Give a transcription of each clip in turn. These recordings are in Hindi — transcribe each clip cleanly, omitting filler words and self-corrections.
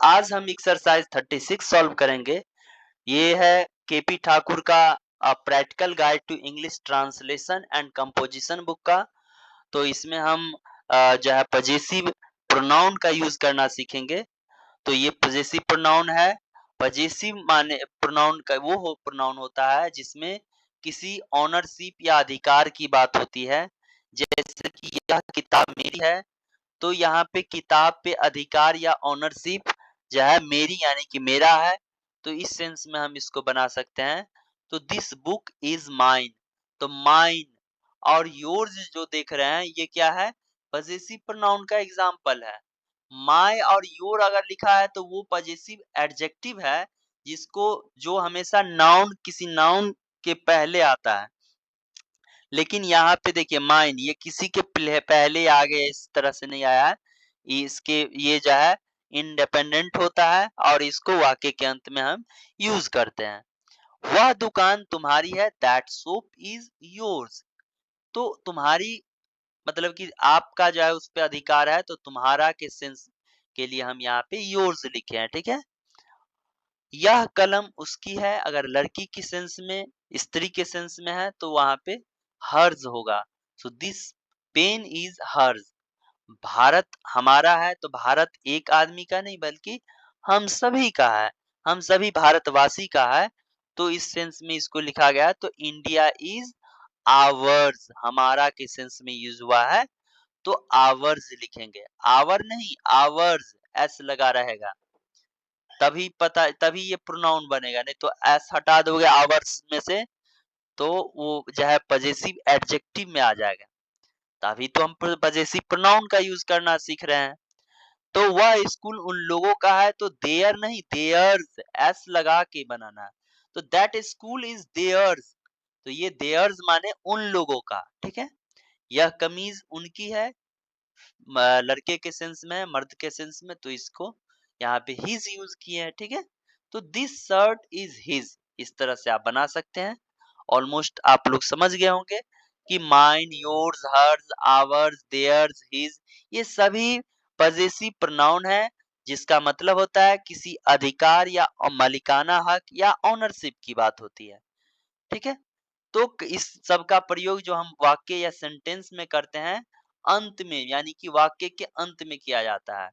आज हम एक्सरसाइज 36 सॉल्व करेंगे। ये है केपी ठाकुर का practical guide to English translation and composition book का। तो इसमें हम जो है पजेसिव प्रोनाउन का यूज करना सीखेंगे। तो ये पजेसिव प्रोनाउन है। पजेसिव माने प्रोनाउन का वो प्रोनाउन होता है जिसमें किसी ऑनरशिप या अधिकार की बात होती है। जैसे कि यह किताब मेरी है, तो यहाँ पे किताब पे अधिकार या ऑनरशिप जो है मेरी यानी कि मेरा है। तो इस सेंस में हम इसको बना सकते हैं। तो दिस बुक इज माइन। तो माइन और योर्स जो देख रहे हैं ये क्या है? पजेसिव प्रोनाउन का एग्जाम्पल है। माय और योर अगर लिखा है तो वो पजेसिव एडजेक्टिव है, जिसको जो हमेशा नाउन किसी नाउन के पहले आता है। लेकिन यहाँ पे देखिए माइन ये किसी के पहले आगे इस तरह से नहीं आया है। इसके ये जो है इंडिपेंडेंट होता है और इसको वाक्य के अंत में हम यूज करते हैं। वह दुकान तुम्हारी है, दैट शॉप इज योर्स। तो तुम्हारी मतलब कि आपका जो है उस पे अधिकार है, तो तुम्हारा के सेंस के लिए हम यहाँ पे योर्स लिखे हैं। ठीक है। यह कलम उसकी है, अगर लड़की की सेंस में, स्त्री के सेंस में है तो वहां पे हर्ज होगा। सो दिस पेन इज हर्ज। भारत हमारा है, तो भारत एक आदमी का नहीं बल्कि हम सभी का है, हम सभी भारतवासी का है। तो इस सेंस में इसको लिखा गया। तो इंडिया इज आवर्स, हमारा के सेंस में यूज हुआ है, तो आवर्स लिखेंगे। आवर नहीं, आवर्स एस लगा रहेगा, तभी ये प्रोनाउन बनेगा। नहीं तो एस हटा दोगे आवर्स में से तो वो जो है पजेसिव एडजेक्टिव में आ जाएगा। तभी तो हम पजेसिव प्रोनाउन का यूज करना सीख रहे हैं। तो वह स्कूल उन लोगों का है, तो देयर नहीं देयर्स एस लगा के बनाना है। तो दैट स्कूल इज देयर्स। तो ये देयर्स माने उन लोगों का। ठीक है। यह कमीज उनकी है, लड़के के सेंस में है, मर्द के सेंस में, तो इसको यहाँ पे हिज यूज किए हैं। ठीक है। तो दिस शर्ट इज हिज, इस तरह से आप बना सकते हैं। ऑलमोस्ट आप लोग समझ गए होंगे कि mine, yours, hers, ours, theirs, his ये सभी पजेसिव प्रोनाउन है, जिसका मतलब होता है किसी अधिकार या मालिकाना हक या ऑनरशिप की बात होती है। ठीक है। तो इस सब का प्रयोग जो हम वाक्य या सेंटेंस में करते हैं अंत में, यानी कि वाक्य के अंत में किया जाता है,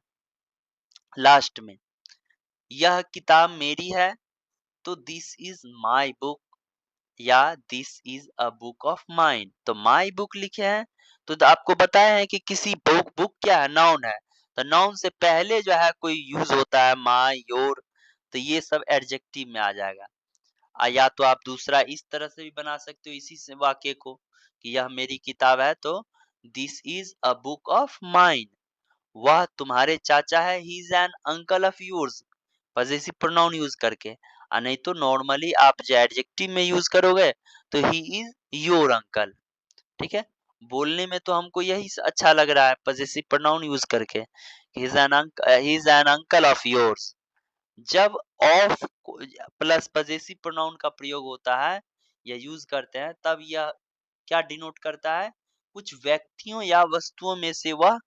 लास्ट में। यह किताब मेरी है, तो दिस इज माई बुक, या this is a book of mine. तो माई बुक लिखे हैं। तो आपको बताया है कि किसी बुक, बुक क्या है? नाउन है। तो नाउन से पहले जो है कोई यूज होता है माई, योर, तो ये सब एडजेक्टिव में आ जाएगा। या तो आप दूसरा इस तरह से भी बना सकते हो इसी से वाक्य को, कि यह मेरी किताब है, तो this is a book of mine. वह तुम्हारे चाचा है, he is an uncle of yours, possessive pronoun use करके। नहीं तो नॉर्मली आप जो एडजेक्टिव में यूज करोगे तो ही इज योर अंकल। ठीक है। बोलने में तो हमको यही अच्छा लग रहा है पजेसिव प्रोनाउन यूज करके, he is an uncle of yours. जब ऑफ प्लस पजेसिव प्रोनाउन का प्रयोग होता है या यूज करते हैं, तब यह क्या डिनोट करता है? कुछ व्यक्तियों या वस्तुओं में से वह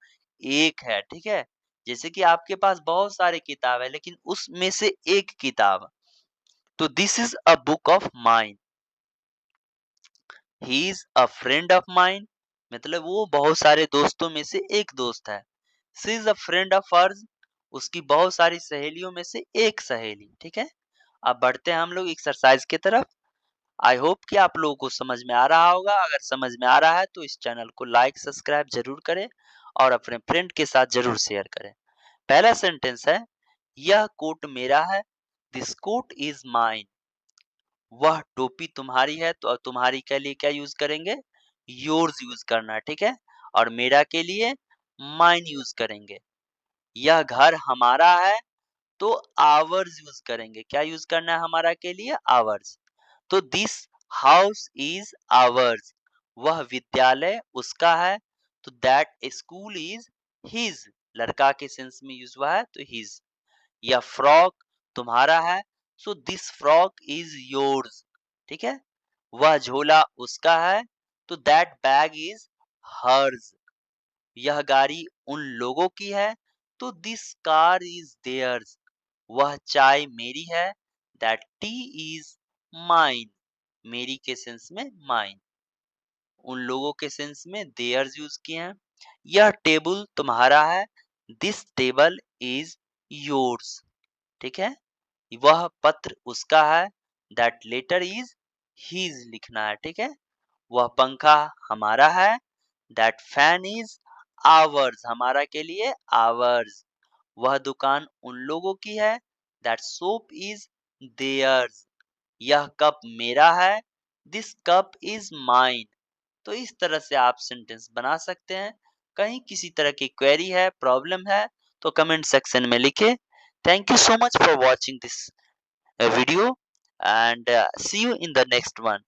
एक है। ठीक है। जैसे कि आपके पास बहुत सारे किताब है, लेकिन उसमें से एक किताब, तो this is a book of mine. He is a friend of mine, मतलब वो बहुत सारे दोस्तों में से एक दोस्त है। She is a friend of hers, उसकी बहुत सारी सहेलियों में से एक सहेली। ठीक है। अब बढ़ते हैं हम लोग एक्सरसाइज की तरफ। आई होप कि आप लोगों को समझ में आ रहा होगा। अगर समझ में आ रहा है तो इस चैनल को लाइक सब्सक्राइब जरूर करें और अपने फ्रेंड के साथ जरूर शेयर करें। पहला सेंटेंस है, यह कोट मेरा है, दिस कोट इज माइन। वह टोपी तुम्हारी है, तो अब तुम्हारी के लिए क्या यूज करेंगे? योर्स यूज करना है। ठीक है। और मेरा के लिए माइन यूज करेंगे। यह घर हमारा है, तो आवर्स यूज करेंगे। क्या यूज करना है हमारा के लिए? आवर्स। तो दिस हाउस इज आवर्स, वह विद्यालय उसका है, तो दैट स्कूल इज हिज, लड़का के सेंस में यूज हुआ है, तो हिज। यह फ्रॉक तुम्हारा है, so this frock is yours. ठीक है। वह झोला उसका है, तो दैट बैग इज हर्स। यह गाड़ी उन लोगों की है, तो दिस कार इज देयर्स। वह चाय मेरी है, दैट टी इज माइन। मेरी के सेंस में माइन, उन लोगों के सेंस में देयर्स यूज किए हैं। यह टेबल तुम्हारा है, दिस टेबल इज योर्स। ठीक है, वह पत्र उसका है, दैट लेटर इज हीज लिखना है। ठीक है, वह पंखा हमारा है, दैट फैन इज आवर्स, हमारा के लिए आवर्स। वह दुकान उन लोगों की है, दैट सोप इज देयर्स। यह कप मेरा है, दिस कप इज माइन। तो इस तरह से आप सेंटेंस बना सकते हैं। कहीं किसी तरह की क्वेरी है, प्रॉब्लम है, तो कमेंट सेक्शन में लिखें। Thank you so much for watching this video, and see you in the next one.